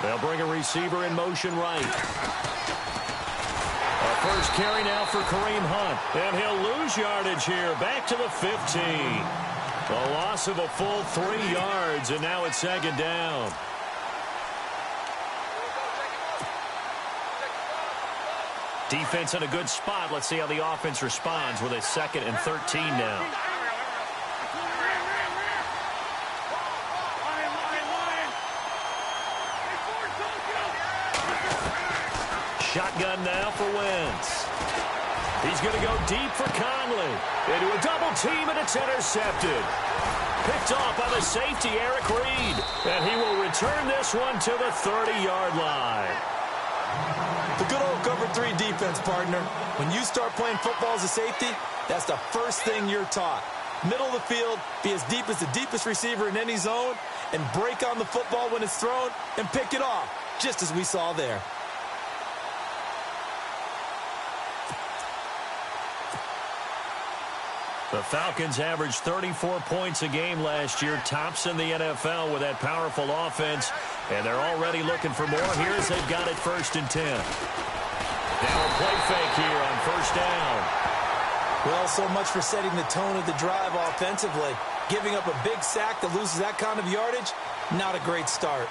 They'll bring a receiver in motion right. A first carry now for Kareem Hunt. And he'll lose yardage here. Back to the 15. A loss of a full 3 yards, and now it's second down. Defense in a good spot. Let's see how the offense responds with a 2nd and 13 now. Shotgun now for Wentz. He's going to go deep for Conley. Into a double team, and it's intercepted. Picked off by the safety, Eric Reed. And he will return this one to the 30-yard line. The good old cover 3 defense, partner. When you start playing football as a safety, that's the first thing you're taught. Middle of the field, be as deep as the deepest receiver in any zone, and break on the football when it's thrown and pick it off, just as we saw there. The Falcons averaged 34 points a game last year, tops in the NFL with that powerful offense, and they're already looking for more. Here's they've got it 1st and 10. Now a play fake here on 1st down. Well, so much for setting the tone of the drive offensively. Giving up a big sack that loses that kind of yardage, not a great start.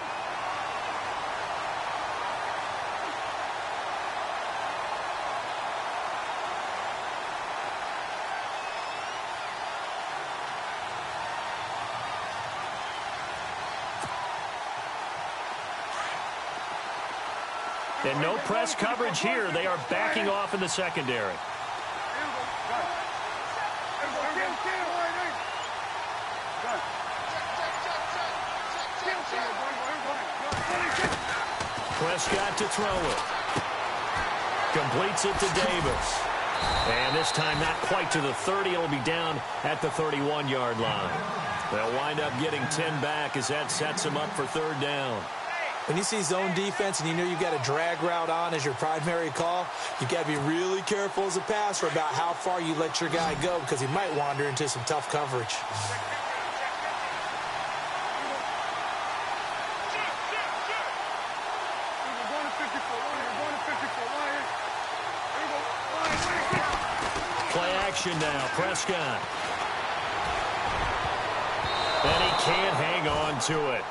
And no press coverage here. They are backing off in the secondary. Prescott to throw it. Completes it to Davis. And this time not quite to the 30. It'll be down at the 31-yard line. They'll wind up getting 10 back as that sets them up for 3rd down. When you see zone defense and you know you've got a drag route on as your primary call, you've got to be really careful as a passer about how far you let your guy go because he might wander into some tough coverage. Play action now, Prescott. And he can't hang on to it.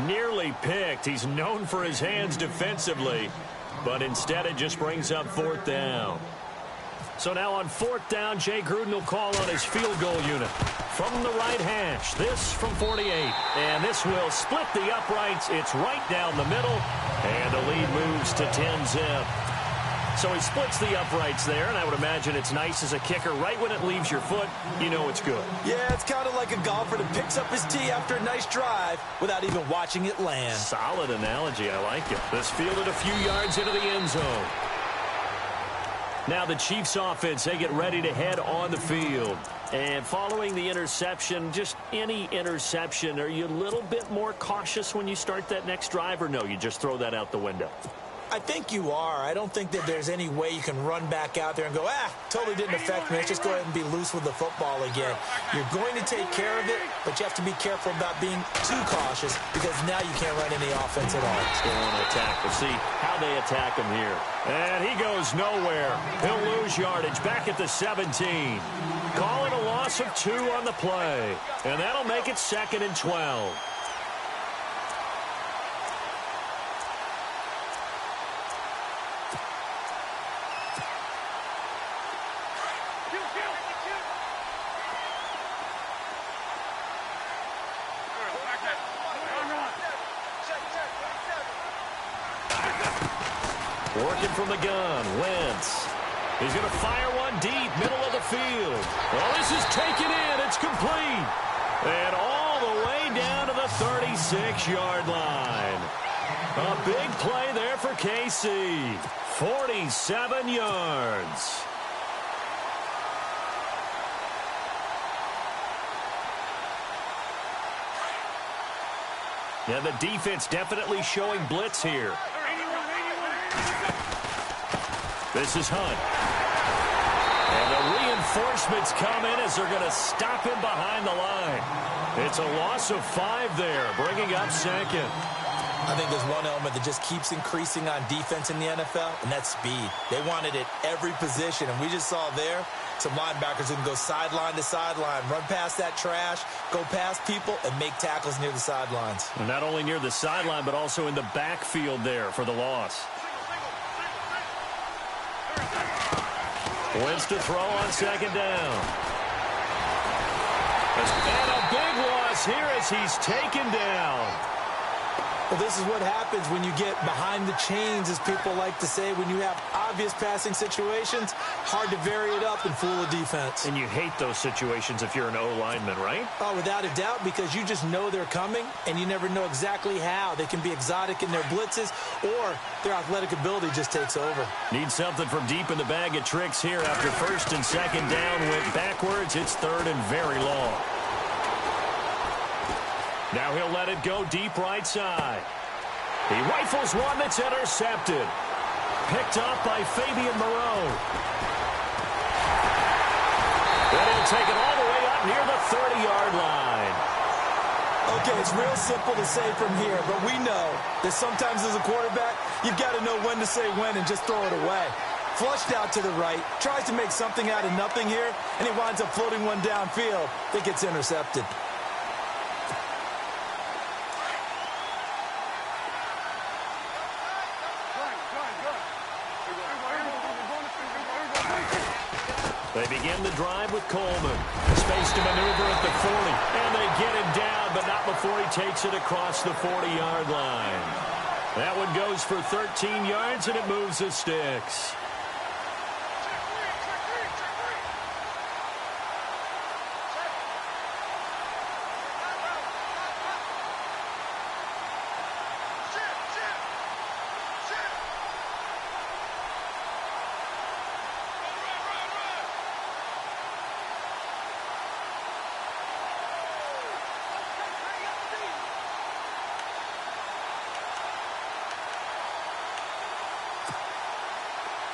Nearly picked. He's known for his hands defensively, but instead it just brings up 4th down. So now on 4th down, Jay Gruden will call on his field goal unit from the right hash. This from 48. And this will split the uprights. It's right down the middle, and the lead moves to 10-zip. So he splits the uprights there, and I would imagine it's nice as a kicker. Right when it leaves your foot, you know it's good. Yeah, it's kind of like a golfer that picks up his tee after a nice drive without even watching it land. Solid analogy. I like it. This fielded a few yards into the end zone. Now the Chiefs offense, they get ready to head on the field. And following the interception, just any interception, are you a little bit more cautious when you start that next drive, or no, you just throw that out the window? I think you are. I don't think that there's any way you can run back out there and go, totally didn't affect me. Let's just go ahead and be loose with the football again. You're going to take care of it, but you have to be careful about being too cautious because now you can't run any offense at all. Still want to attack. We'll see how they attack him here. And he goes nowhere. He'll lose yardage back at the 17. Calling a loss of 2 on the play. And that'll make it 2nd and 12. Working from the gun, Wentz. He's going to fire one deep, middle of the field. Well, this is taken in. It's complete. And all the way down to the 36-yard line. A big play there for KC. 47 yards. Yeah, the defense definitely showing blitz here. This is Hunt. And the reinforcements come in as they're going to stop him behind the line. It's a loss of 5 there, bringing up 2nd. I think there's one element that just keeps increasing on defense in the NFL, and that's speed. They want it at every position, and we just saw there some linebackers who can go sideline to sideline, run past that trash, go past people, and make tackles near the sidelines. And not only near the sideline, but also in the backfield there for the loss. Wins to throw on second down. And a big loss here as he's taken down. Well, this is what happens when you get behind the chains, as people like to say. When you have obvious passing situations, hard to vary it up and fool a defense. And you hate those situations if you're an O-lineman, right? Oh, without a doubt, because you just know they're coming, and you never know exactly how. They can be exotic in their blitzes, or their athletic ability just takes over. Need something from deep in the bag of tricks here after first and second down went backwards. It's third and very long. Now he'll let it go deep right side. He rifles one that's intercepted. Picked up by Fabian Moreau. Then he'll take it all the way up near the 30-yard line. Okay, it's real simple to say from here, but we know that sometimes as a quarterback, you've got to know when to say when and just throw it away. Flushed out to the right, tries to make something out of nothing here, and he winds up floating one downfield that gets intercepted. They begin the drive with Coleman. Space to maneuver at the 40. And they get him down, but not before he takes it across the 40-yard line. That one goes for 13 yards, and it moves the sticks.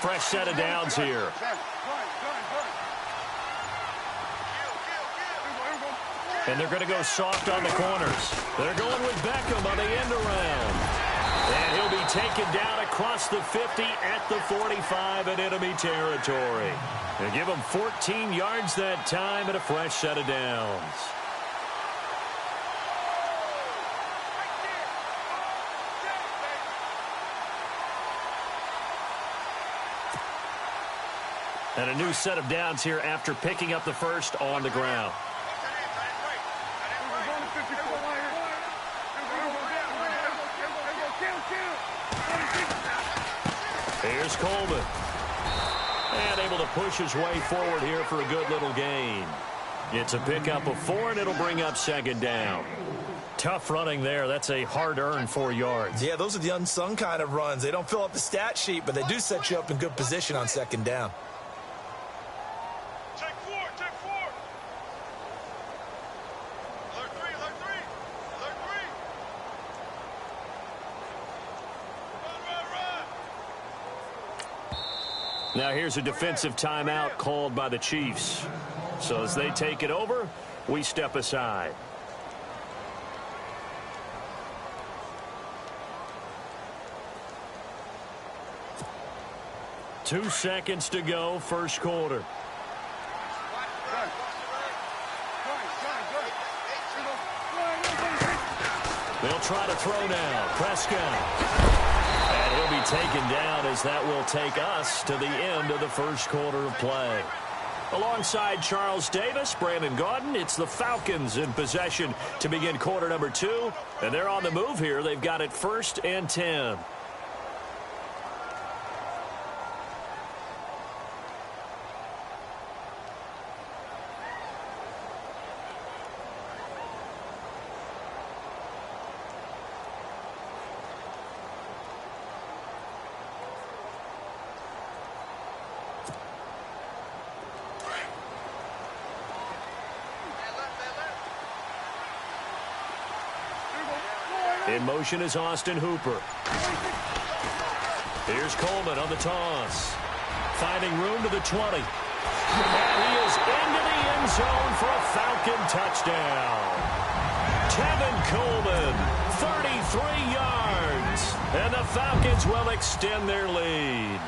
Fresh set of downs here. And they're going to go soft on the corners. They're going with Beckham on the end around. And he'll be taken down across the 50 at the 45 in enemy territory. They give him 14 yards that time and a fresh set of downs. And a new set of downs here after picking up the first on the ground. Here's Coleman. And able to push his way forward here for a good little gain. It's a pickup of 4, and it'll bring up second down. Tough running there. That's a hard-earned 4 yards. Yeah, those are the unsung kind of runs. They don't fill up the stat sheet, but they do set you up in good position on second down. Now here's a defensive timeout called by the Chiefs. So as they take it over, we step aside. Two seconds to go, first quarter. They'll try to throw now. Prescott. And he'll be taken down as that will take us to the end of the first quarter of play. Alongside Charles Davis, Brandon Gaudin, it's the Falcons in possession to begin quarter number 2. And they're on the move here. They've got it 1st and 10. In motion is Austin Hooper. Here's Coleman on the toss. Finding room to the 20. And he is into the end zone for a Falcon touchdown. Tevin Coleman 33 yards. And the Falcons will extend their lead.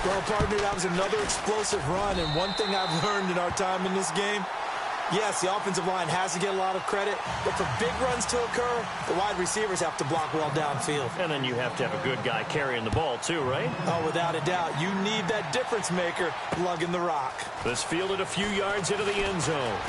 Well, partner, that was another explosive run. And one thing I've learned in our time in this game, yes, the offensive line has to get a lot of credit, but for big runs to occur, the wide receivers have to block well downfield. And then you have to have a good guy carrying the ball too, right? Oh, without a doubt. You need that difference maker lugging the rock. This fielded a few yards into the end zone.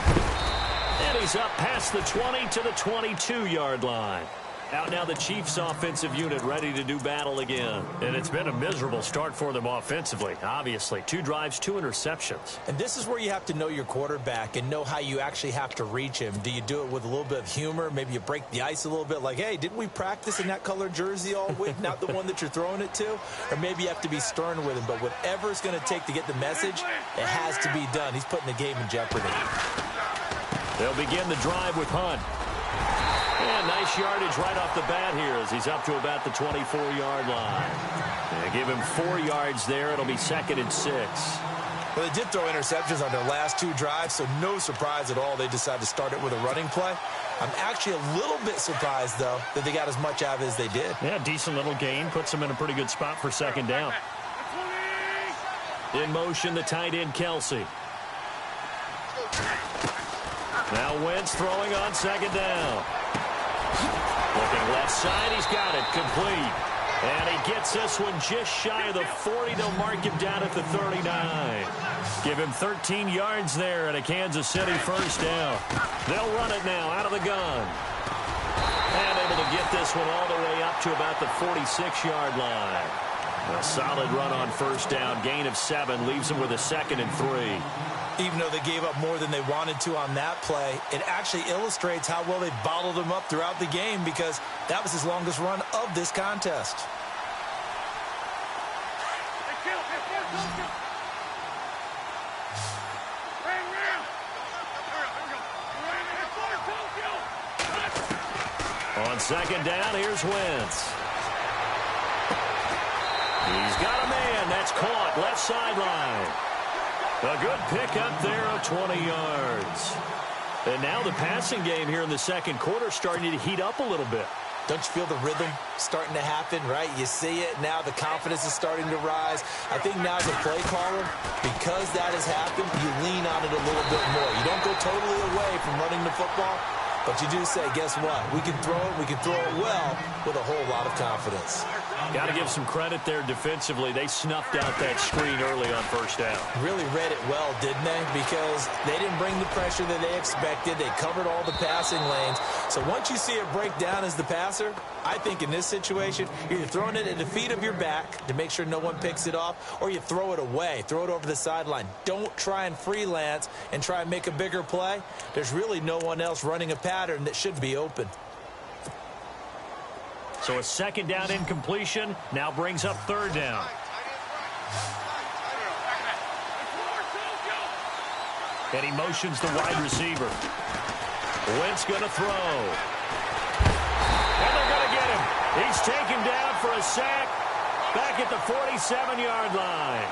And he's up past the 20 to the 22-yard line. Out now the Chiefs offensive unit ready to do battle again. And it's been a miserable start for them offensively, obviously. 2 drives, 2 interceptions. And this is where you have to know your quarterback and know how you actually have to reach him. Do you do it with a little bit of humor? Maybe you break the ice a little bit like, hey, didn't we practice in that color jersey all week? Not the one that you're throwing it to? Or maybe you have to be stern with him. But whatever it's going to take to get the message, it has to be done. He's putting the game in jeopardy. They'll begin the drive with Hunt. And nice yardage right off the bat here as he's up to about the 24-yard line. They give him 4 yards there. It'll be 2nd and 6. Well, they did throw interceptions on their last 2 drives, so no surprise at all they decided to start it with a running play. I'm actually a little bit surprised, though, that they got as much out of it as they did. Yeah, decent little gain. Puts them in a pretty good spot for 2nd down. In motion, the tight end, Kelsey. Now Wentz throwing on 2nd down. Looking left side, he's got it, complete. And he gets this one just shy of the 40. They'll mark him down at the 39. Give him 13 yards there and a Kansas City first down. They'll run it now out of the gun. And able to get this one all the way up to about the 46-yard line. A solid run on first down. Gain of 7 leaves them with a 2nd and 3. Even though they gave up more than they wanted to on that play, it actually illustrates how well they bottled him up throughout the game because that was his longest run of this contest. On 2nd down, here's Wentz. He's got a man. That's caught. Left sideline. A good pickup there of 20 yards. And now the passing game here in the second quarter starting to heat up a little bit. Don't you feel the rhythm starting to happen, right? You see it. Now the confidence is starting to rise. I think now as a play caller, because that has happened, you lean on it a little bit more. You don't go totally away from running the football, but you do say, guess what? We can throw it. We can throw it well with a whole lot of confidence. Got to give some credit there defensively. They snuffed out that screen early on first down. Really read it well, didn't they? Because they didn't bring the pressure that they expected. They covered all the passing lanes. So once you see it break down as the passer, I think in this situation, you're either throwing it at the feet of your back to make sure no one picks it off, or you throw it away, throw it over the sideline. Don't try and freelance and try and make a bigger play. There's really no one else running a pattern that should be open. So a 2nd down incompletion now brings up 3rd down. And he motions the wide receiver. Wentz going to throw. And they're going to get him. He's taken down for a sack back at the 47-yard line.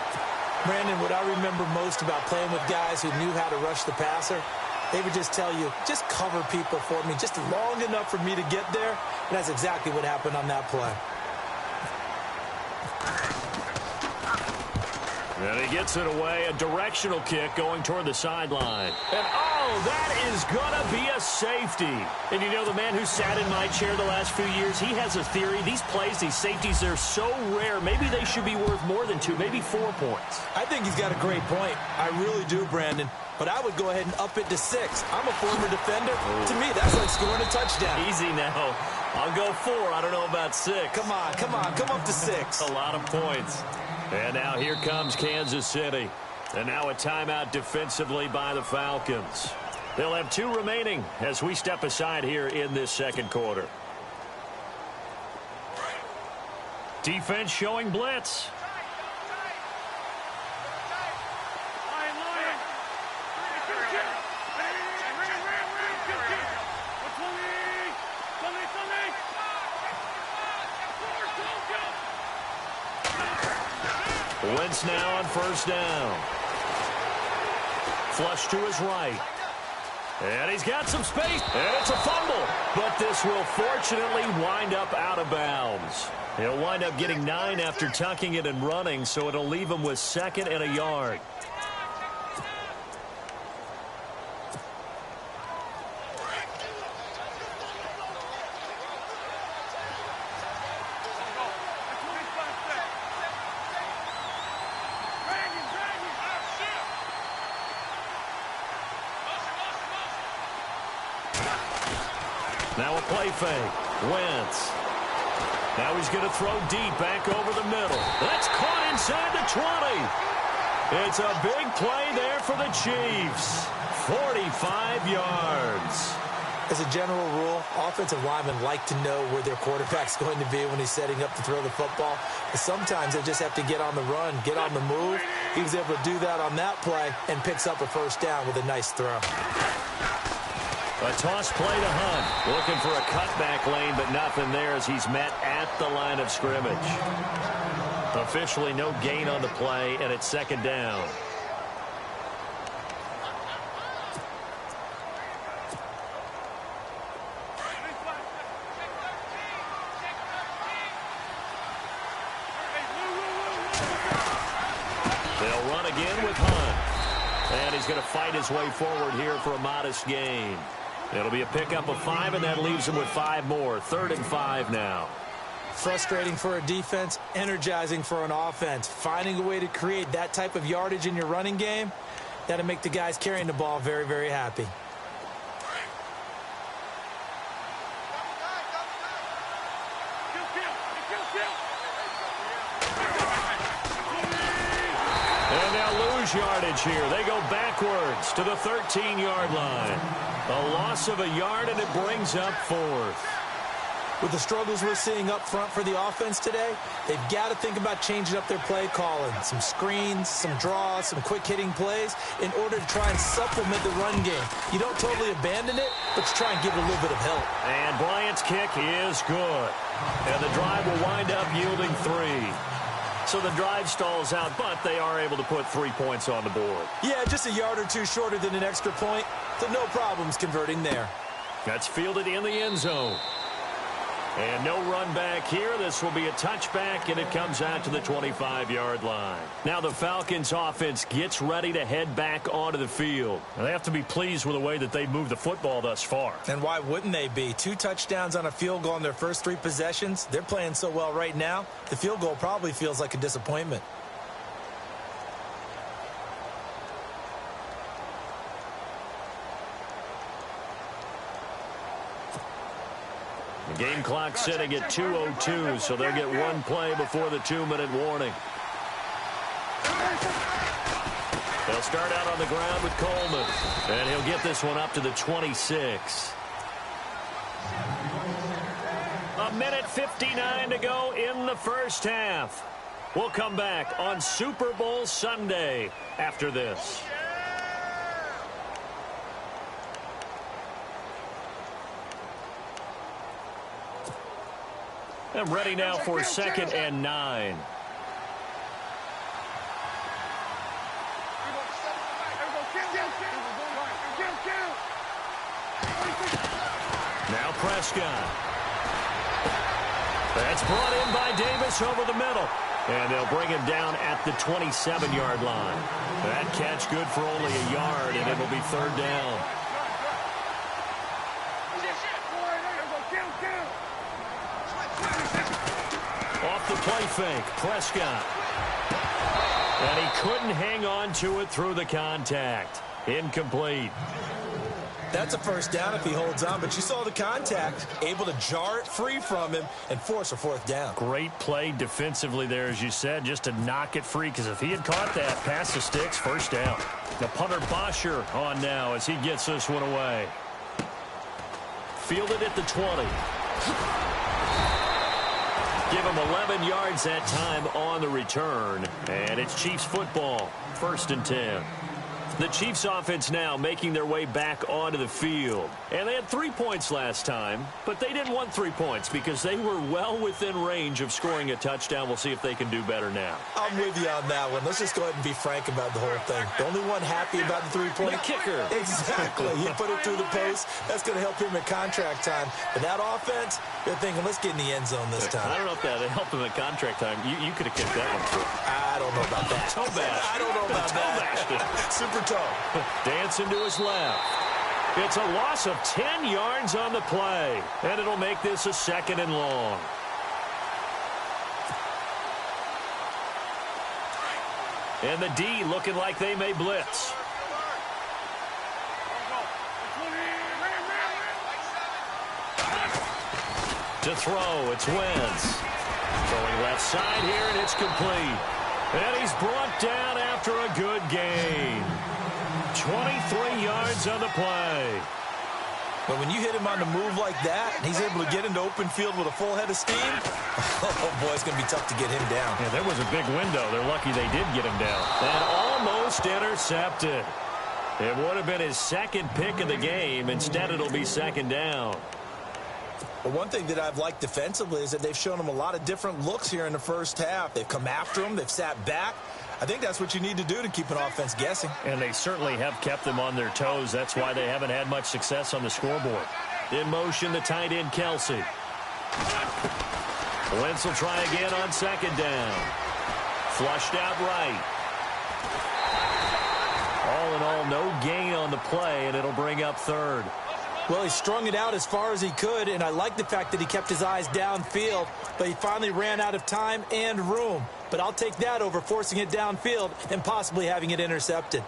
Brandon, what I remember most about playing with guys who knew how to rush the passer, they would just tell you, just cover people for me, just long enough for me to get there. And that's exactly what happened on that play. And he gets it away, a directional kick going toward the sideline. And, oh, that is going to be a safety. And you know, the man who sat in my chair the last few years, he has a theory. These plays, these safeties, they're so rare. Maybe they should be worth more than 2, maybe 4 points. I think he's got a great point. I really do, Brandon. But I would go ahead and up it to 6. I'm a former defender. Ooh. To me, that's like scoring a touchdown. Easy now. I'll go 4. I don't know about 6. Come on. Come up to 6. A lot of points. And now here comes Kansas City. And now a timeout defensively by the Falcons. They'll have 2 remaining as we step aside here in this second quarter. Defense showing blitz. Wentz now on first down. Flush to his right. And he's got some space. And it's a fumble. But this This will fortunately wind up out of bounds. He'll wind up getting 9 after tucking it and running, so it'll leave him with 2nd and a yard. Now a play fake. Wentz. Now he's going to throw deep back over the middle. That's caught inside the 20. It's a big play there for the Chiefs. 45 yards. As a general rule, offensive linemen like to know where their quarterback's going to be when he's setting up to throw the football. But sometimes they just have to get on the run, get on the move. He was able to do that on that play and picks up a first down with a nice throw. A toss play to Hunt. Looking for a cutback lane, but nothing there as he's met at the line of scrimmage. Officially no gain on the play, and it's 2nd down. They'll run again with Hunt. And he's going to fight his way forward here for a modest gain. It'll be a pickup of 5, and that leaves him with 5 more. 3rd and 5 now. Frustrating for a defense, energizing for an offense. Finding a way to create that type of yardage in your running game, that'll make the guys carrying the ball very, very happy. And they'll lose yardage here. They go backwards to the 13-yard line. A loss of a yard, and it brings up 4th. With the struggles we're seeing up front for the offense today, they've got to think about changing up their play calling. Some screens, some draws, some quick-hitting plays in order to try and supplement the run game. You don't totally abandon it, but you try and give it a little bit of help. And Bryant's kick is good. And the drive will wind up yielding 3. So the drive stalls out, but they are able to put 3 points on the board. Yeah, just a yard or two shorter than an extra point, so no problems converting there. That's fielded in the end zone. And no run back here. This will be a touchback, and it comes out to the 25-yard line. Now the Falcons offense gets ready to head back onto the field. And they have to be pleased with the way that they've moved the football thus far. And why wouldn't they be? 2 touchdowns on a field goal in their first 3 possessions. They're playing so well right now, the field goal probably feels like a disappointment. The game clock sitting at 2:02, so they'll get 1 play before the 2-minute warning. They'll start out on the ground with Coleman, and he'll get this one up to the 26. 1:59 to go in the first half. We'll come back on Super Bowl Sunday after this. I'm ready now for 2nd and 9. Now Prescott. That's brought in by Davis over the middle. And they'll bring him down at the 27-yard line. That catch good for only a yard, and it'll be 3rd down. Off the play fake, Prescott. And he couldn't hang on to it through the contact. Incomplete. That's a first down if he holds on, but you saw the contact, able to jar it free from him and force a 4th down. Great play defensively there, as you said, just to knock it free, because if he had caught that, past the sticks, first down. The punter Bosher on now as he gets this one away. Fielded at the 20. Give him 11 yards that time on the return. And it's Chiefs football, 1st and 10. The Chiefs offense now making their way back onto the field. And they had 3 points last time, but they didn't want 3 points because they were well within range of scoring a touchdown. We'll see if they can do better now. I'm with you on that one. Let's just go ahead and be frank about the whole thing. The only one happy about the 3-point. The kicker. Exactly. He put it through the post. That's going to help him at contract time. But that offense, they're thinking, let's get in the end zone this time. I don't know if that helped him at contract time. You could have kicked that one through. I don't know about that. Toe bash. I don't know about that. Super toe. Dancing to his left. It's a loss of 10 yards on the play, and it'll make this a 2nd and long. And the D looking like they may blitz. To throw, it's Wentz. Throwing left side here, and it's complete. And he's brought down after a good gain. 23 yards on the play. But when you hit him on the move like that, and he's able to get into open field with a full head of steam, oh, boy, it's going to be tough to get him down. Yeah, there was a big window. They're lucky they did get him down. And almost intercepted. It would have been his 2nd pick of the game. Instead, it'll be 2nd down. Well, one thing that I've liked defensively is that they've shown him a lot of different looks here in the first half. They've come after him. They've sat back. I think that's what you need to do to keep an offense guessing. And they certainly have kept them on their toes. That's why they haven't had much success on the scoreboard. In motion, the tight end, Kelsey. Wentz will try again on 2nd down. Flushed out right. All in all, no gain on the play, and it'll bring up 3rd. Well, he strung it out as far as he could, and I like the fact that he kept his eyes downfield, but he finally ran out of time and room. But I'll take that over forcing it downfield and possibly having it intercepted.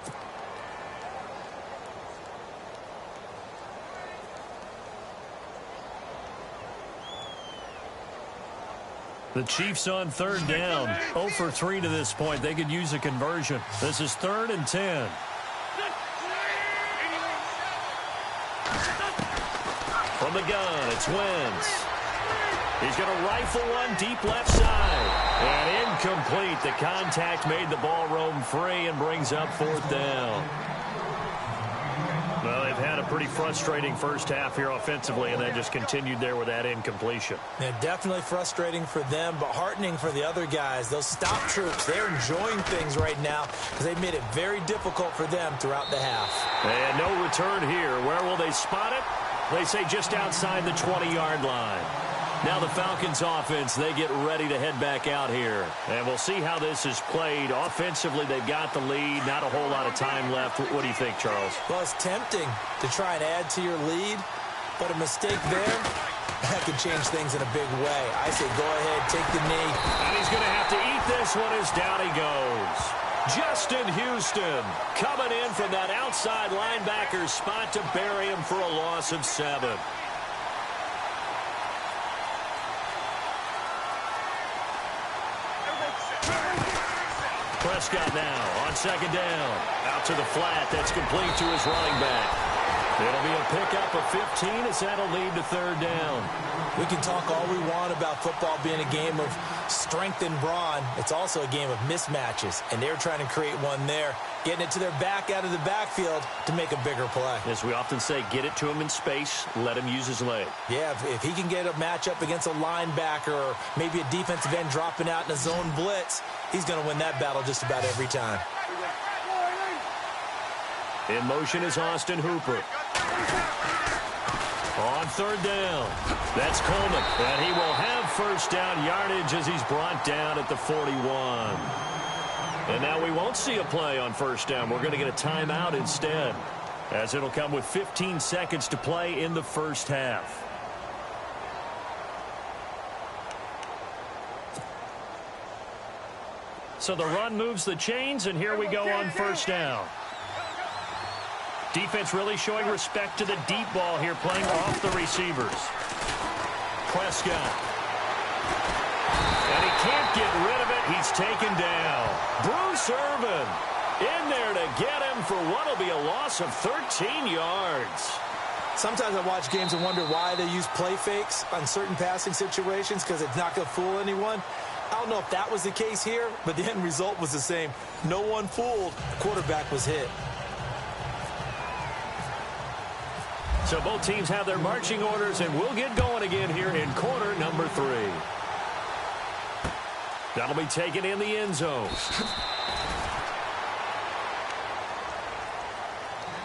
The Chiefs on 3rd down. 0 for 3 to this point. They could use a conversion. This is 3rd and 10. From the gun, it's Wentz. He's going to rifle one deep left side. And incomplete. The contact made the ball roam free and brings up 4th down. Well, they've had a pretty frustrating first half here offensively, and they just continued there with that incompletion. Yeah, definitely frustrating for them, but heartening for the other guys. Those stop troops, they're enjoying things right now because they've made it very difficult for them throughout the half. And no return here. Where will they spot it? They say just outside the 20-yard line. Now the Falcons offense, they get ready to head back out here. And we'll see how this is played. Offensively, they've got the lead. Not a whole lot of time left. What do you think, Charles? Well, it's tempting to try and add to your lead, but a mistake there, that could change things in a big way. I say go ahead, take the knee. And he's going to have to eat this one as down he goes. Justin Houston coming in from that outside linebacker spot to bury him for a loss of 7. Prescott now on 2nd down. Out to the flat. That's complete to his running back. It'll be a pickup of 15 as that'll lead to 3rd down. We can talk all we want about football being a game of strength and brawn. It's also a game of mismatches, and they're trying to create one there, getting it to their back out of the backfield to make a bigger play. As we often say, get it to him in space, let him use his leg. Yeah, if he can get a matchup against a linebacker or maybe a defensive end dropping out in a zone blitz, he's going to win that battle just about every time. In motion is Austin Hooper. On 3rd down, that's Coleman, and he will have 1st down yardage as he's brought down at the 41. And now we won't see a play on 1st down. We're going to get a timeout instead, as it'll come with 15 seconds to play in the first half. So the run moves the chains, and here we go on 1st down. Defense really showing respect to the deep ball here, playing off the receivers. Prescott. And he can't get rid of it. He's taken down. Bruce Irvin in there to get him for what will be a loss of 13 yards. Sometimes I watch games and wonder why they use play fakes on certain passing situations, because it's not going to fool anyone. I don't know if that was the case here, but the end result was the same. No one fooled. The quarterback was hit. So both teams have their marching orders, and we'll get going again here in quarter number 3. That'll be taken in the end zone.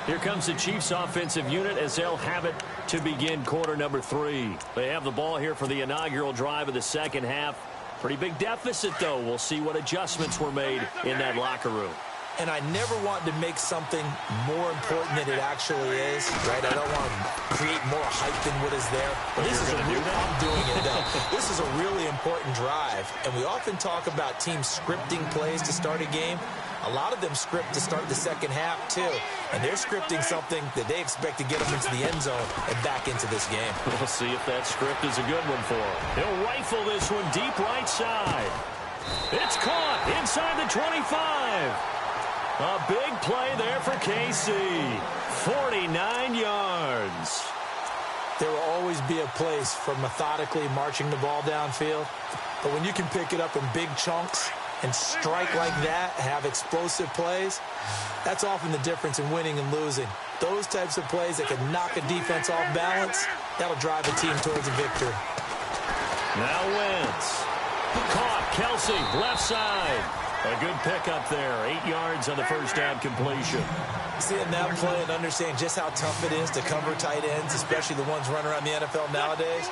Here comes the Chiefs offensive unit as they'll have it to begin quarter number 3. They have the ball here for the inaugural drive of the second half. Pretty big deficit, though. We'll see what adjustments were made in that locker room. And I never want to make something more important than it actually is, right? I don't want to create more hype than what is there. But this is I'm doing it, though. This is a really important drive. And we often talk about teams scripting plays to start a game. A lot of them script to start the second half, too. And they're scripting something that they expect to get them into the end zone and back into this game. We'll see if that script is a good one for him. He'll rifle this one deep right side. It's caught inside the 25. A big play there for KC. 49 yards. There will always be a place for methodically marching the ball downfield. But when you can pick it up in big chunks and strike like that, have explosive plays, that's often the difference in winning and losing. Those types of plays that can knock a defense off balance, that'll drive a team towards a victory. Now Wentz. Caught. Kelsey, left side. A good pickup there. 8 yards on the first down completion. Seeing that play and understanding just how tough it is to cover tight ends, especially the ones running around the NFL nowadays,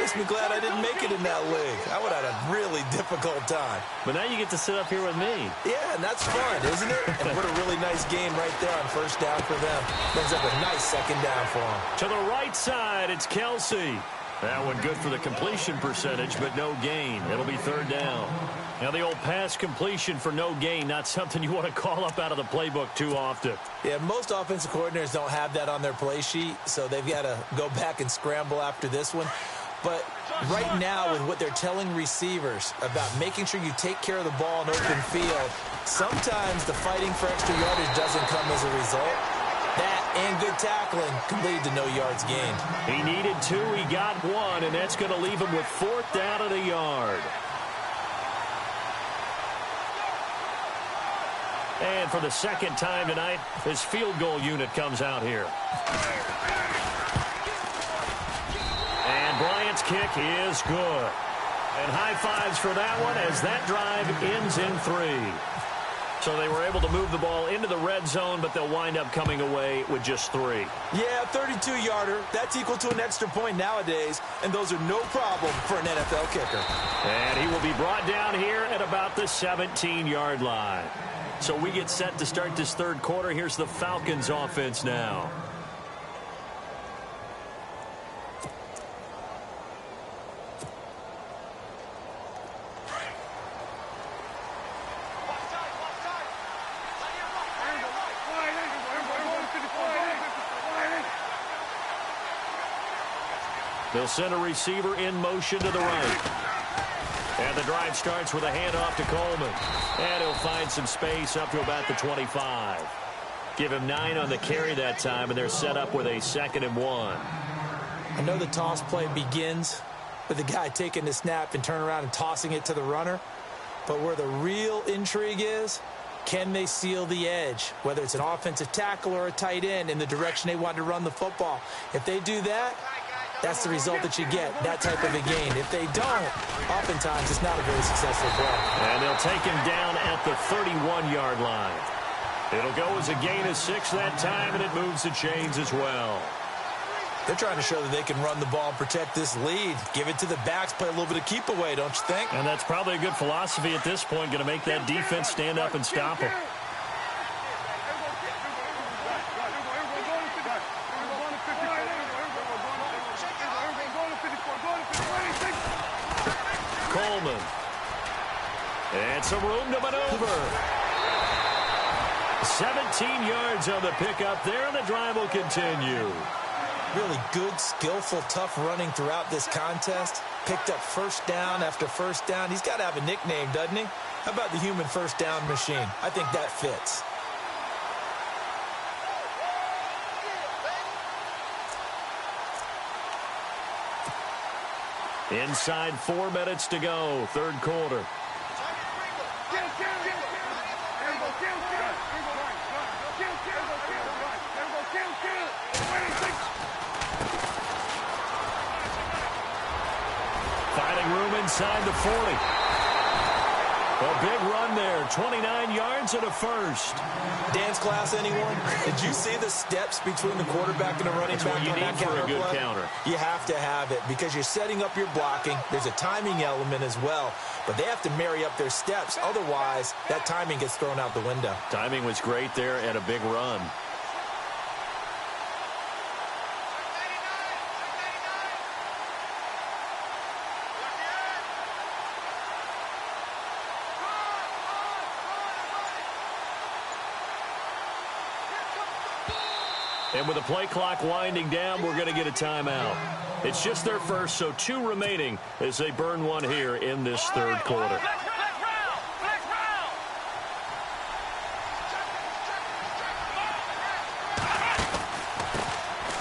makes me glad I didn't make it in that league. I would have had a really difficult time. But now you get to sit up here with me. Yeah, and that's fun, isn't it? And what a really nice game right there on first down for them. Brings up a nice second down for them. To the right side, it's Kelsey. That one good for the completion percentage, but no gain. It'll be third down. Now the old pass completion for no gain, not something you want to call up out of the playbook too often. Yeah, most offensive coordinators don't have that on their play sheet, so they've got to go back and scramble after this one. But right now, with what they're telling receivers about making sure you take care of the ball in open field, sometimes the fighting for extra yardage doesn't come as a result. That and good tackling can lead to no yards gained. He needed 2, he got 1, and that's going to leave him with 4th down and a yard. And for the second time tonight, this field goal unit comes out here. And Bryant's kick is good. And high fives for that one as that drive ends in 3. So they were able to move the ball into the red zone, but they'll wind up coming away with just 3. Yeah, 32-yarder. That's equal to an extra point nowadays, and those are no problem for an NFL kicker. And he will be brought down here at about the 17-yard line. So we get set to start this third quarter. Here's the Falcons offense now. They'll send a receiver in motion to the right. And the drive starts with a handoff to Coleman. And he'll find some space up to about the 25. Give him 9 on the carry that time, and they're set up with a 2nd and 1. I know the toss play begins with the guy taking the snap and turning around and tossing it to the runner. But where the real intrigue is, can they seal the edge, whether it's an offensive tackle or a tight end, in the direction they want to run the football? If they do that, that's the result that you get, that type of a gain. If they don't, oftentimes it's not a very successful play. And they'll take him down at the 31-yard line. It'll go as a gain of 6 that time, and it moves the chains as well. They're trying to show that they can run the ball and protect this lead. Give it to the backs, play a little bit of keep away, don't you think? And that's probably a good philosophy at this point, going to make that defense stand up and stop him. Coleman. And some room to maneuver. 17 yards on the pickup there, and the drive will continue. Really good, skillful, tough running throughout this contest. Picked up first down after first down. He's got to have a nickname, doesn't he? How about the human first down machine? I think that fits. Inside 4 minutes to go, third quarter. room inside the 40. A big run there, 29 yards and a first. Dance class, anyone? Did you see the steps between the quarterback and the running back? What you need for a good counter. You have to have it because you're setting up your blocking. There's a timing element as well, but they have to marry up their steps. Otherwise, that timing gets thrown out the window. Timing was great there and a big run. And with the play clock winding down, we're going to get a timeout. It's just their first, so 2 remaining as they burn one here in this third quarter.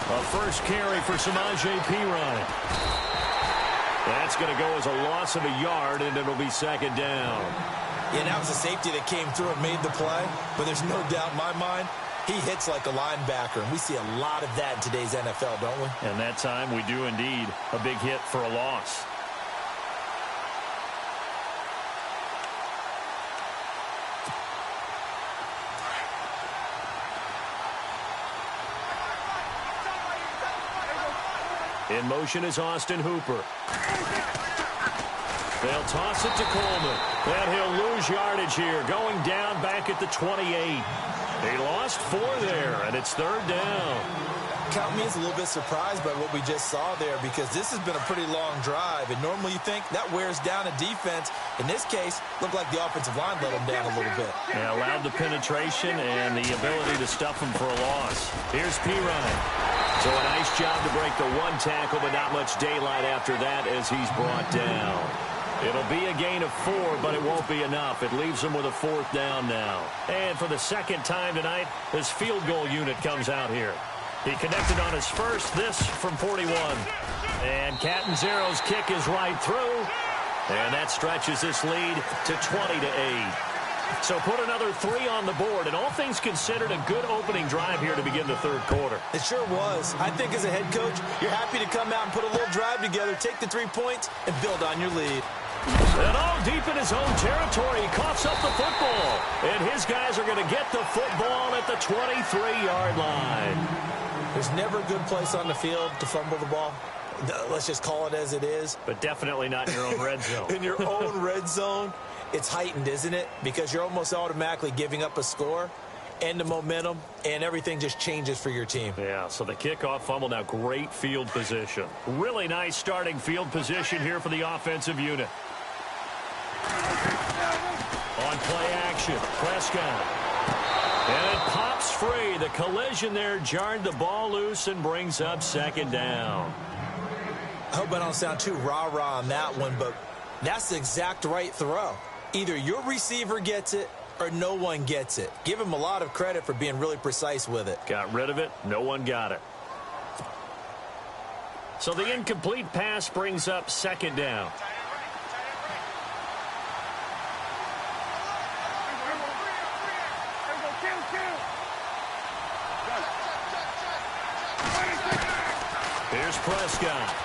A first carry for Samaje Perine. That's going to go as a loss of a yard, and it'll be second down. Yeah, that was a safety that came through and made the play, but there's no doubt in my mind, he hits like a linebacker, and we see a lot of that in today's NFL, don't we? And that time we do indeed. A big hit for a loss. In motion is Austin Hooper. They'll toss it to Coleman. And he'll lose yardage here, going down back at the 28. He lost 4 there, and it's third down. Count me as a little bit surprised by what we just saw there because this has been a pretty long drive, and normally you think that wears down a defense. In this case, looked like the offensive line let them down a little bit. Yeah, allowed the penetration and the ability to stuff them for a loss. Here's Perine. So a nice job to break the 1 tackle, but not much daylight after that as he's brought down. It'll be a gain of 4, but it won't be enough. It leaves them with a 4th down now. And for the second time tonight, his field goal unit comes out here. He connected on his first, this from 41. And Catanzaro's kick is right through. And that stretches this lead to 20-8. So put another 3 on the board, and all things considered, a good opening drive here to begin the third quarter. It sure was. I think as a head coach, you're happy to come out and put a little drive together, take the 3 points, and build on your lead. And all deep in his own territory, he coughs up the football. And his guys are going to get the football at the 23-yard line. There's never a good place on the field to fumble the ball. Let's just call it as it is. But definitely not in your own red zone. In your own red zone, it's heightened, isn't it? Because you're almost automatically giving up a score and the momentum, and everything just changes for your team. Yeah, so the kickoff fumble, now great field position. Really nice starting field position here for the offensive unit. On play action, Prescott. And it pops free. The collision there jarred the ball loose and brings up second down. I hope I don't sound too rah-rah on that one, but that's the exact right throw. Either your receiver gets it or no one gets it. Give him a lot of credit for being really precise with it. Got rid of it. No one got it. So the incomplete pass brings up second down. Here's Prescott.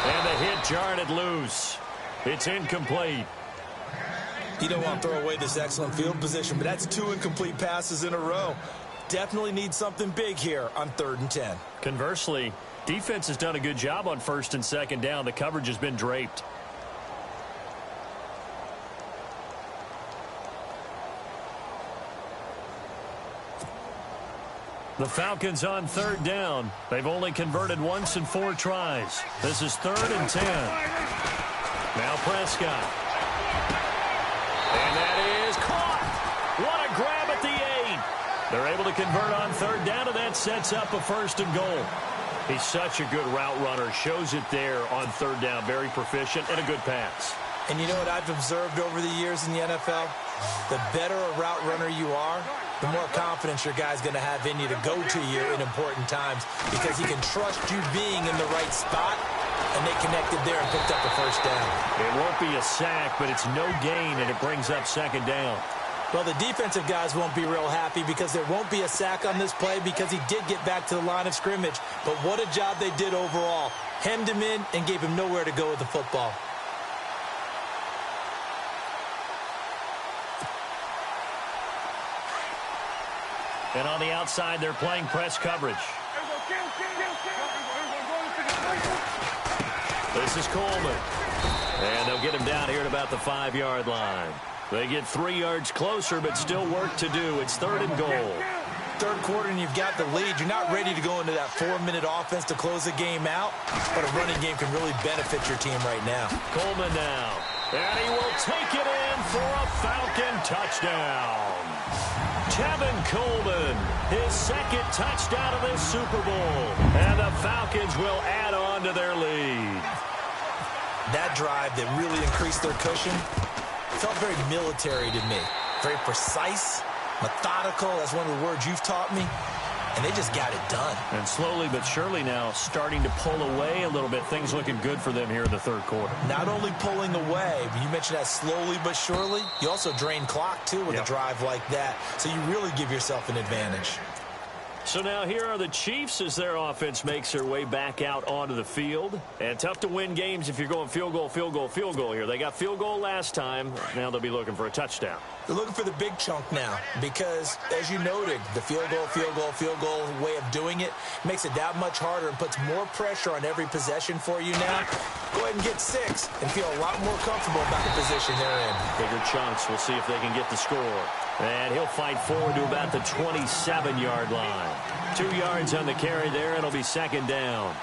And the hit jarred it loose. It's incomplete. You don't want to throw away this excellent field position, but that's 2 incomplete passes in a row. Definitely need something big here on 3rd and 10. Conversely, defense has done a good job on 1st and 2nd down. The coverage has been draped. The Falcons on 3rd down. They've only converted once in 4 tries. This is 3rd and 10. Now Prescott. And that is caught. What a grab at the 8. They're able to convert on 3rd down, and that sets up a 1st and goal. He's such a good route runner. Shows it there on 3rd down. Very proficient and a good pass. And you know what I've observed over the years in the NFL? The better a route runner you are, the more confidence your guy's going to have in you to go to you in important times because he can trust you being in the right spot, and they connected there and picked up the 1st down. It won't be a sack, but it's no gain, and it brings up 2nd down. Well, the defensive guys won't be real happy because there won't be a sack on this play because he did get back to the line of scrimmage. But what a job they did overall. Hemmed him in and gave him nowhere to go with the football. And on the outside, they're playing press coverage. This is Coleman. And they'll get him down here at about the 5-yard line. They get 3 yards closer, but still work to do. It's 3rd and goal. Third quarter and you've got the lead. You're not ready to go into that 4-minute offense to close the game out, but a running game can really benefit your team right now. Coleman now. And he will take it in for a Falcon touchdown. Tevin Coleman, his 2nd touchdown of this Super Bowl. And the Falcons will add on to their lead. That drive that really increased their cushion felt very military to me. Very precise, methodical. That's one of the words you've taught me. And they just got it done. And slowly but surely now starting to pull away a little bit. Things looking good for them here in the 3rd quarter. Not only pulling away, but you mentioned that slowly but surely. You also drain clock, too, with a drive like that. So you really give yourself an advantage. So now here are the Chiefs as their offense makes their way back out onto the field. And tough to win games if you're going field goal, field goal, field goal here. They got field goal last time. Now they'll be looking for a touchdown. They're looking for the big chunk now because, as you noted, the field goal way of doing it makes it that much harder and puts more pressure on every possession for you now. Go ahead and get 6 and feel a lot more comfortable about the position they're in. Bigger chunks. We'll see if they can get the score. And he'll fight forward to about the 27-yard line. 2 yards on the carry there. It'll be 2nd down.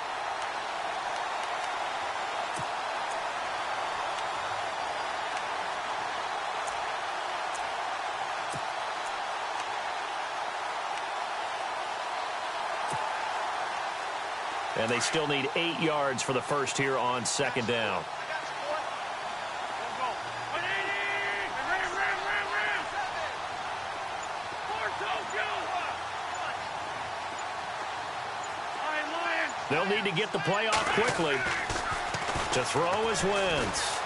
And they still need 8 yards for the first here on 2nd down. They'll need to get the play off quickly. To throw is Wentz.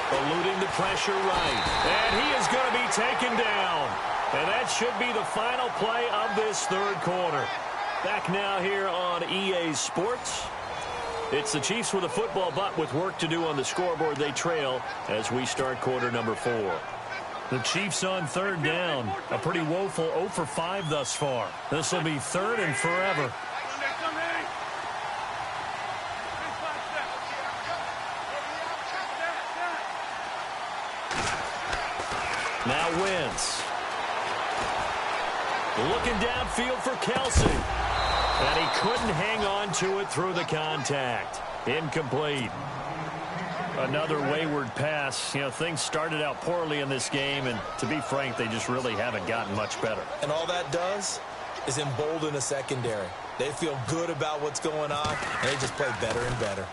Eluding the pressure right. And he is going to be taken down. And that should be the final play of this 3rd quarter. Back now here on EA Sports. It's the Chiefs with a football, but with work to do on the scoreboard, they trail as we start quarter number 4. The Chiefs on 3rd down. A pretty woeful 0 for 5 thus far. This will be 3rd and forever. Now Wentz. Looking downfield for Kelsey. And he couldn't hang on to it through the contact. Incomplete. Another wayward pass. You know, things started out poorly in this game, and to be frank, they just really haven't gotten much better. And all that does is embolden a secondary. They feel good about what's going on, and they just play better and better.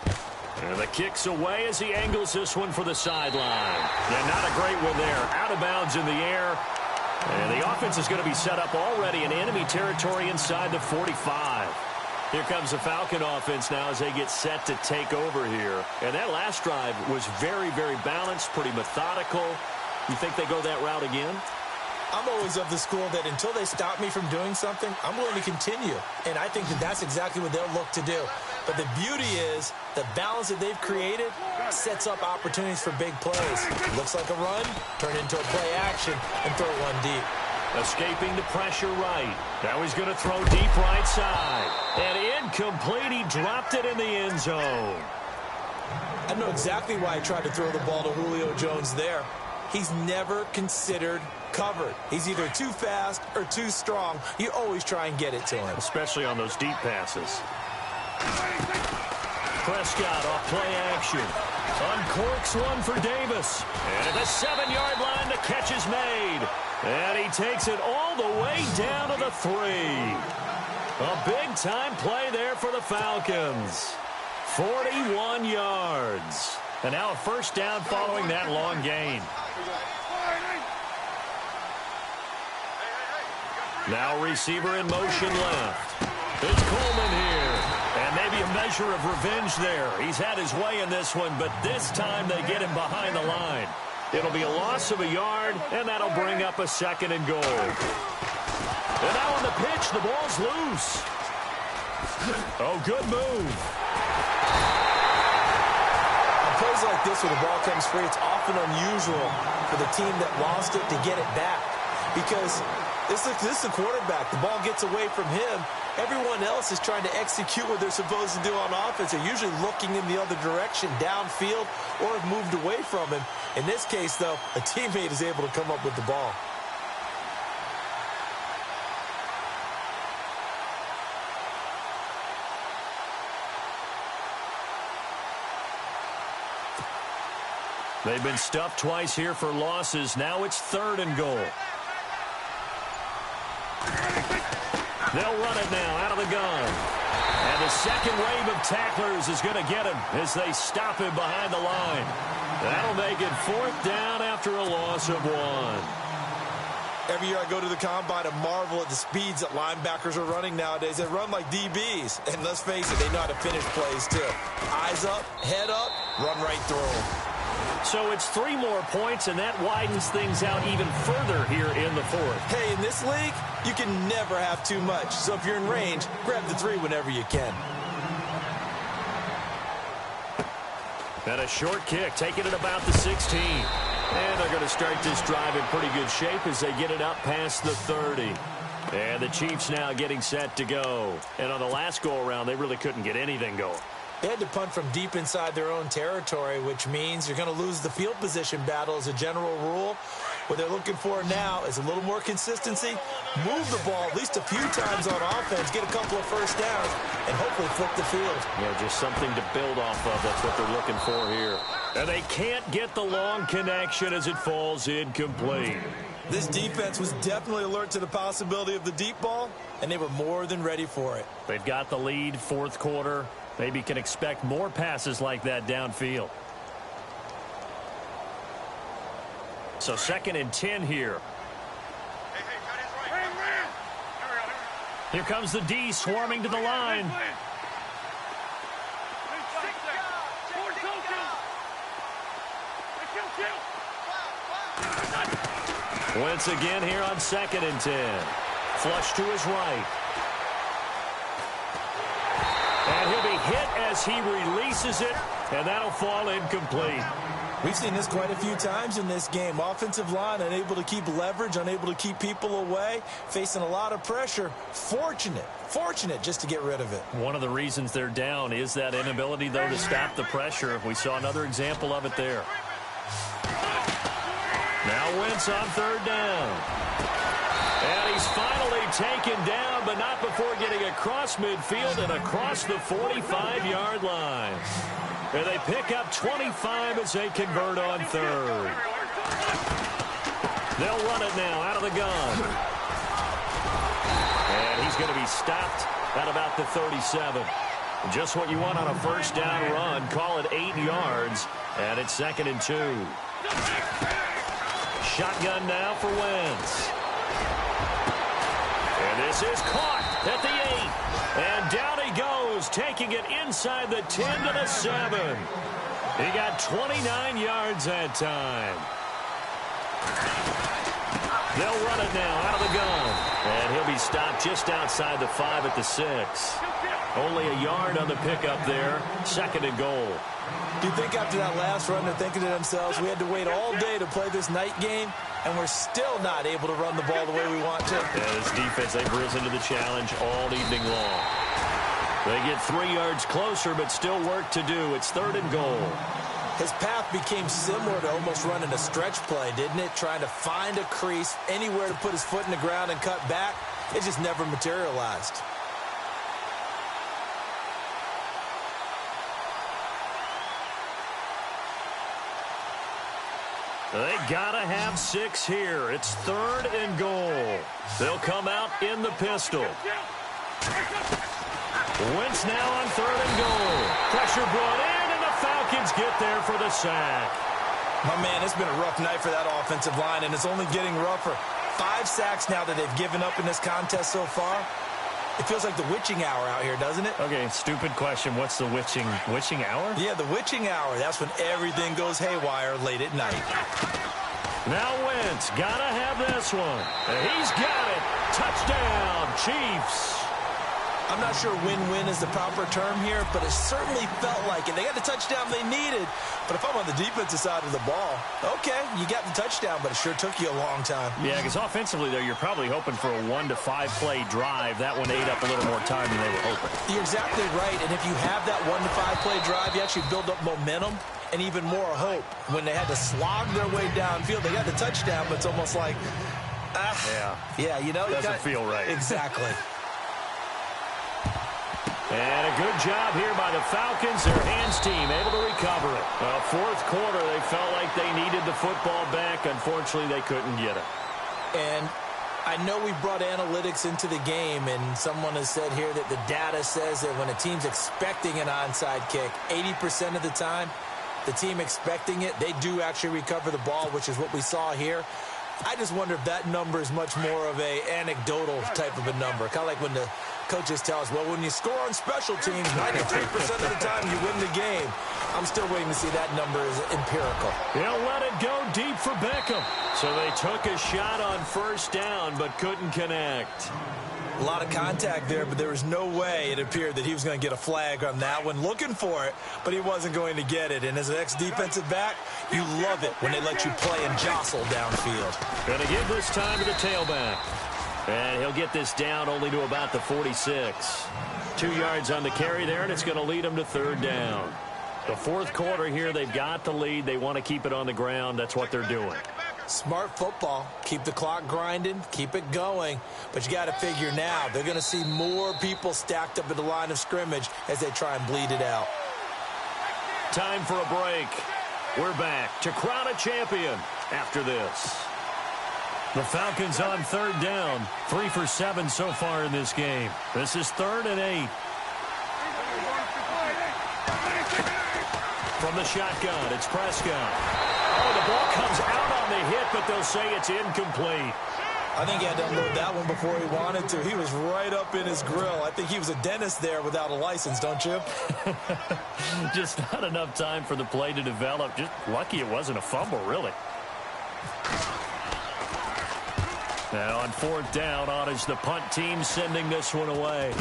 And the kick's away as he angles this one for the sideline. Yeah, not a great one there. Out of bounds in the air. And the offense is going to be set up already in enemy territory inside the 45. Here comes the Falcon offense now as they get set to take over here. And that last drive was very, very balanced, pretty methodical. You think they go that route again? I'm always of the school that until they stop me from doing something, I'm going to continue. And I think that that's exactly what they'll look to do. But the beauty is the balance that they've created sets up opportunities for big plays. Looks like a run, turn into a play action, and throw one deep. Escaping the pressure right. Now he's going to throw deep right side. And incomplete. He dropped it in the end zone. I know exactly why I tried to throw the ball to Julio Jones there. He's never considered covered. He's either too fast or too strong. You always try and get it to him. Especially on those deep passes. Prescott off play action. Uncorks one for Davis. And at the 7-yard line, the catch is made. And he takes it all the way down to the 3. A big-time play there for the Falcons. 41 yards. And now a first down following that long gain. Now receiver in motion left. It's Coleman here. And maybe a measure of revenge there. He's had his way in this one, but this time they get him behind the line. It'll be a loss of a yard, and that'll bring up a 2nd and goal. And now on the pitch, the ball's loose. Oh, good move. On plays like this where the ball comes free, it's often unusual for the team that lost it to get it back. Because this is a quarterback. The ball gets away from him. Everyone else is trying to execute what they're supposed to do on offense. They're usually looking in the other direction, downfield, or have moved away from him. In this case, though, a teammate is able to come up with the ball. They've been stuffed twice here for losses. Now it's 3rd and goal. They'll run it now out of the gun. And the second wave of tacklers is going to get him as they stop him behind the line. That'll make it 4th down after a loss of 1. Every year I go to the combine and marvel at the speeds that linebackers are running nowadays. They run like DBs. And let's face it, they know how to finish plays too. Eyes up, head up, run right through them. So it's 3 more points, and that widens things out even further here in the 4th. Hey, in this league, you can never have too much. So if you're in range, grab the 3 whenever you can. And a short kick, taking it about the 16. And they're going to start this drive in pretty good shape as they get it up past the 30. And the Chiefs now getting set to go. And on the last go-around, they really couldn't get anything going. They had to punt from deep inside their own territory, which means you're going to lose the field position battle as a general rule. What they're looking for now is a little more consistency, move the ball at least a few times on offense, get a couple of first downs, and hopefully flip the field. Yeah, just something to build off of. That's what they're looking for here. And they can't get the long connection as it falls incomplete. This defense was definitely alert to the possibility of the deep ball, and they were more than ready for it. They've got the lead, 4th quarter. Maybe can expect more passes like that downfield. So 2nd and 10 here. Here comes the D swarming to the line. Once again here on 2nd and 10. Flush to his right. And he'll be hit as he releases it, and that'll fall incomplete. We've seen this quite a few times in this game. Offensive line unable to keep leverage, unable to keep people away, facing a lot of pressure. Fortunate just to get rid of it. One of the reasons they're down is that inability, though, to stop the pressure. We saw another example of it there. Now Wentz on 3rd down. And he's finally taken down, but not before getting across midfield and across the 45-yard line. And they pick up 25 as they convert on 3rd. They'll run it now out of the gun. And he's going to be stopped at about the 37. Just what you want on a first down run. Call it 8 yards. And it's 2nd and 2. Shotgun now for Wentz. And this is caught at the 8. And down he goes, taking it inside the 10 to the 7. He got 29 yards that time. They'll run it now out of the gun. And he'll be stopped just outside the 5 at the 6. Only a yard on the pickup there. 2nd and goal. Do you think after that last run they're thinking to themselves, we had to wait all day to play this night game, and we're still not able to run the ball the way we want to? Yeah, this defense, they've risen to the challenge all evening long. They get 3 yards closer, but still work to do. It's 3rd and goal. His path became similar to almost running a stretch play, didn't it? Trying to find a crease, anywhere to put his foot in the ground and cut back. It just never materialized. They gotta have 6 here. It's 3rd and goal. They'll come out in the pistol. Wentz now on 3rd and goal. Pressure brought in, and the Falcons get there for the sack. My man, it's been a rough night for that offensive line, and it's only getting rougher. 5 sacks now that they've given up in this contest so far. It feels like the witching hour out here, doesn't it? Okay, stupid question. What's the witching hour? Yeah, the witching hour. That's when everything goes haywire late at night. Now Wentz, gotta have this one. And he's got it. Touchdown, Chiefs. I'm not sure win-win is the proper term here, but it certainly felt like it. They got the touchdown they needed, but if I'm on the defensive side of the ball, okay, you got the touchdown, but it sure took you a long time. Yeah, because offensively, though, you're probably hoping for a 1 to 5 play drive. That one ate up a little more time than they were hoping. You're exactly right, and if you have that 1 to 5 play drive, you actually build up momentum and even more hope. When they had to slog their way downfield, they got the touchdown, but it's almost like, yeah, you know. Doesn't feel right. Exactly. And a good job here by the Falcons. Their hands team able to recover it. Well, fourth quarter, they felt like they needed the football back. Unfortunately, they couldn't get it. And I know we brought analytics into the game, and someone has said here that the data says that when a team's expecting an onside kick, 80% of the time, the team expecting it, they do actually recover the ball, which is what we saw here. I just wonder if that number is much more of a anecdotal type of a number. Kind of like when the coaches tell us, well, when you score on special teams, 93% of the time you win the game. I'm still waiting to see that number is empirical. They'll let it go deep for Beckham. So they took a shot on first down, but couldn't connect. A lot of contact there, but there was no way it appeared that he was going to get a flag on that one. Looking for it, but he wasn't going to get it. And as an ex-defensive back, you love it when they let you play and jostle downfield. Going to give this time to the tailback. And he'll get this down only to about the 46. 2 yards on the carry there, and it's going to lead them to third down. The fourth quarter here, they've got the lead. They want to keep it on the ground. That's what they're doing. Smart football. Keep the clock grinding. Keep it going. But you got to figure now, they're going to see more people stacked up at the line of scrimmage as they try and bleed it out. Time for a break. We're back to crown a champion after this. The Falcons on third down. 3 for 7 so far in this game. This is 3rd and 8. From the shotgun, it's Prescott. Oh, the ball comes out on the hit, but they'll say it's incomplete. I think he had to unload that one before he wanted to. He was right up in his grill. I think he was a dentist there without a license, don't you? Just not enough time for the play to develop. Just lucky it wasn't a fumble, really. Now on fourth down, on is the punt team sending this one away.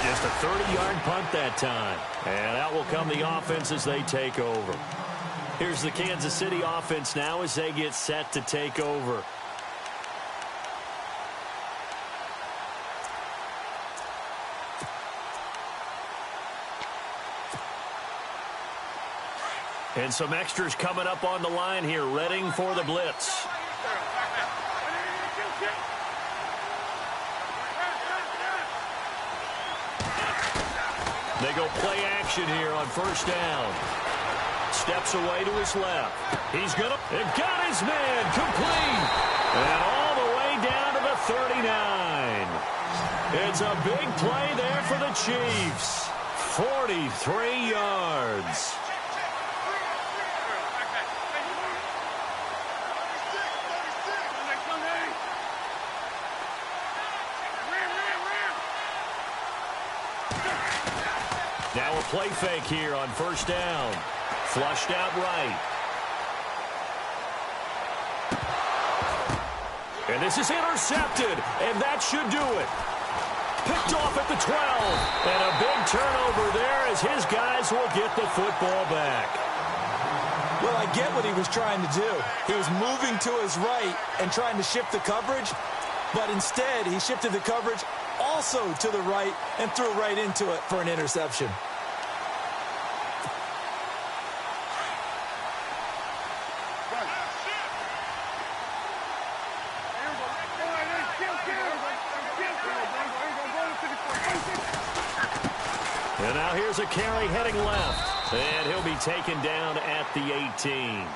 Just a 30-yard punt that time. And out will come the offense as they take over. Here's the Kansas City offense now as they get set to take over. And some extras coming up on the line here, readying for the blitz. They go play action here on first down. Steps away to his left. He's going to... got his man complete. And all the way down to the 39. It's a big play there for the Chiefs. 43 yards. Now a play fake here on first down. Flushed out right. And this is intercepted, and that should do it. Picked off at the 12. And a big turnover there as his guys will get the football back. Well, I get what he was trying to do. He was moving to his right and trying to shift the coverage, but instead he shifted the coverage also to the right and threw right into it for an interception. And now here's a carry heading left. And he'll be taken down at the 18.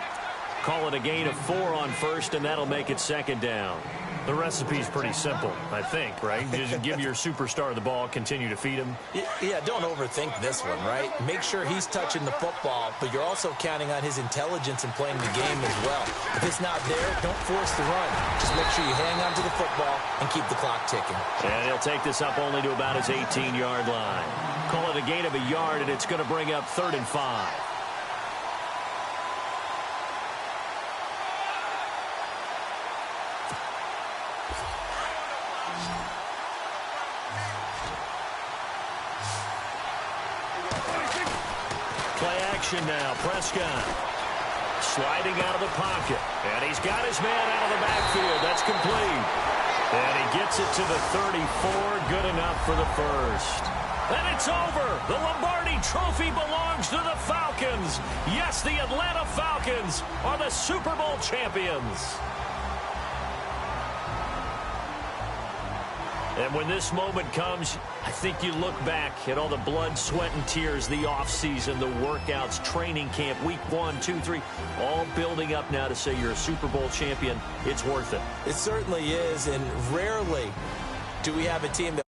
Call it a gain of 4 on first, and that'll make it second down. The recipe's pretty simple, I think, right? Just give your superstar the ball, continue to feed him. Yeah, don't overthink this one, right? Make sure he's touching the football, but you're also counting on his intelligence in playing the game as well. If it's not there, don't force the run. Just make sure you hang on to the football and keep the clock ticking. And he'll take this up only to about his 18-yard line. Call it a gain of a yard, and it's going to bring up 3rd and 5. Play action now. Prescott sliding out of the pocket. And he's got his man out of the backfield. That's complete. And he gets it to the 34. Good enough for the first. And it's over. The Lombardi Trophy belongs to the Falcons. Yes, the Atlanta Falcons are the Super Bowl champions. And when this moment comes, I think you look back at all the blood, sweat, and tears, the offseason, the workouts, training camp, week 1, 2, 3, all building up now to say you're a Super Bowl champion. It's worth it. It certainly is, and rarely do we have a team that